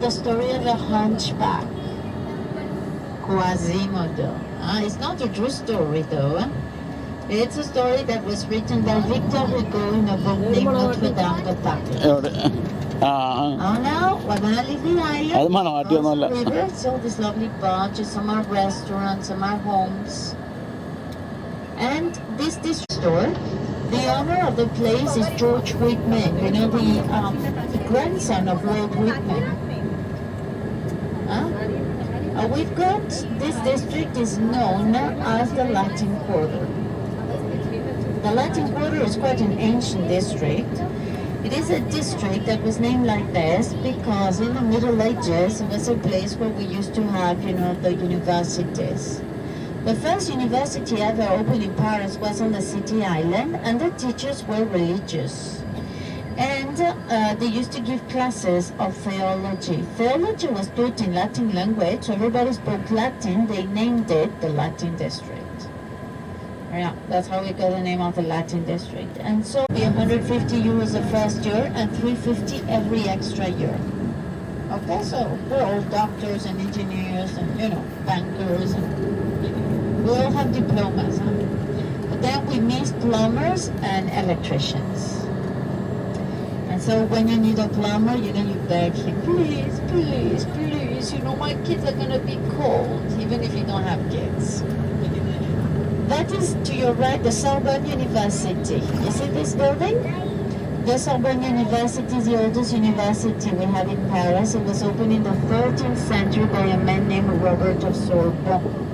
The story of the hunchback, Quasimodo. It's not a true story though. It's a story that was written by Victor Hugo in a book named Notre Dame de Paris. Oh no, we're gonna leave the island. The river, it's all these lovely barges, some are restaurants, some are homes. And this store, the owner of the place is George Whitman, you know, the grandson of Walt Whitman. We've got, this district is known as the Latin Quarter. The Latin Quarter is quite an ancient district. It is a district that was named like this because in the Middle Ages it was a place where we used to have, you know, the universities. The first university ever opened in Paris was on the city island, and the teachers were religious. And they used to give classes of theology. Theology was taught in Latin language, so everybody spoke Latin. They named it the Latin district. Yeah, that's how we got the name of the Latin district. And so it'll be 150 euros the first year and 350 every extra year. Okay, so we're all doctors and engineers and, you know, bankers, and we all have diplomas. But then we miss plumbers and electricians. And so when you need a plumber, you know, you beg him, please, please, please, you know, my kids are going to be cold, even if you don't have kids. That is, to your right, the Sorbonne University. You see this building? The Sorbonne University is the oldest university we have in Paris. It was opened in the 13th century by a man named Robert of Sorbonne.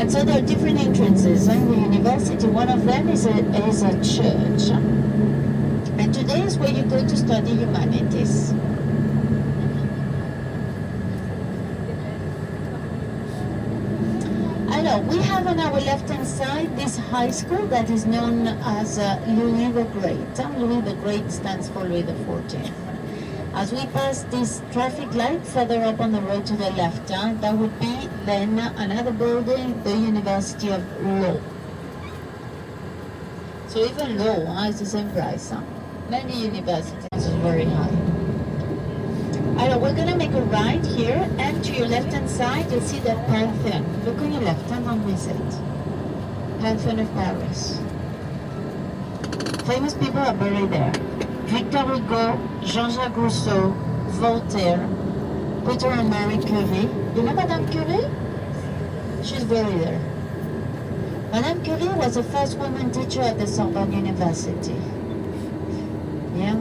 And so there are different entrances in the university. One of them is a church. And today is where you go to study humanities. We have on our left-hand side this high school that is known as Louis the Great. Louis the Great stands for Louis the 14th. As we pass this traffic light further up on the road to the left, that would be then another building, the University of Law. So even law is the same price. Many universities is very high. We're going to make a right here, and to your left-hand side, you'll see the Pantheon. Look on your left hand, don't miss it. Pantheon of Paris. Famous people are buried there. Victor Hugo, Jean-Jacques Rousseau, Voltaire, Peter and Marie Curie. You know Madame Curie? She's buried there. Madame Curie was the first woman teacher at the Sorbonne University. Yeah.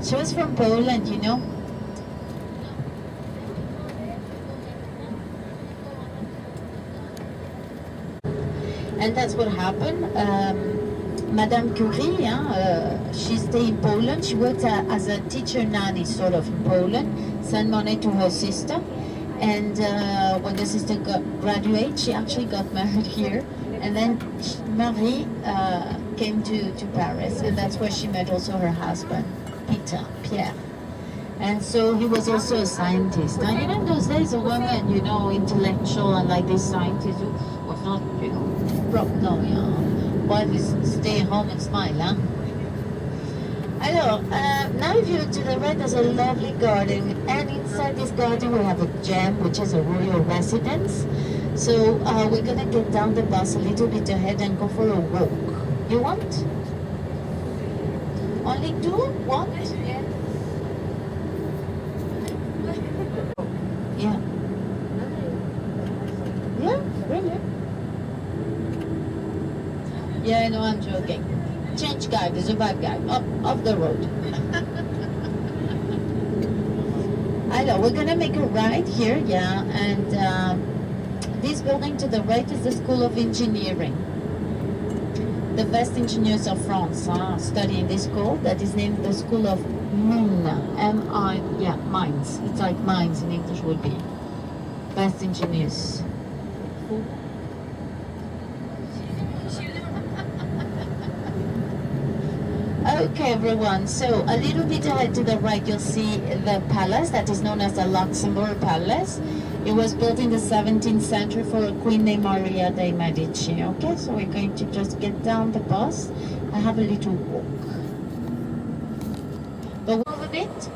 She was from Poland, you know. And that's what happened. Madame Curie, she stayed in Poland. She worked as a teacher nanny, sort of, in Poland, sent money to her sister. And when the sister graduated, she actually got married here. And then Marie came to Paris, and that's where she met also her husband, Pierre. And so he was also a scientist. And you know, in those days, a woman, you know, intellectual and like this scientist was not, you know, no, wife is stay home and smile, huh? Now if you look to the right, there's a lovely garden, and inside this garden we have a gem, which is a royal residence. So we're gonna get down the bus a little bit ahead and go for a walk. You want? Only two? Want? Yeah. Yeah, really? Yeah, I know, I'm joking. Change guy, there's a bad guy. Off the road. We're gonna make a right here, yeah, and this building to the right is the School of Engineering. The best engineers of France study in this school that is named the School of Mines. Mines. It's like mines in English would be. Best engineers. Okay, everyone, so a little bit ahead to the right, you'll see the palace that is known as the Luxembourg Palace. It was built in the 17th century for a queen named Maria de' Medici. Okay, so we're going to just get down the bus and have a little walk. But move a bit.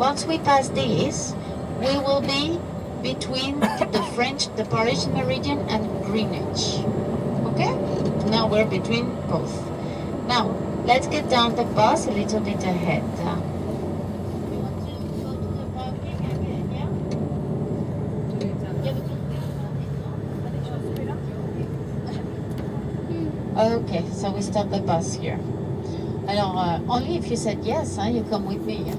Once we pass this, we will be between the Parisian Meridian and Greenwich. Okay? Now we're between both. Now, let's get down the bus a little bit ahead. You want to go to the parking again, yeah? Okay, so we stop the bus here. Alors, only if you said yes, you come with me.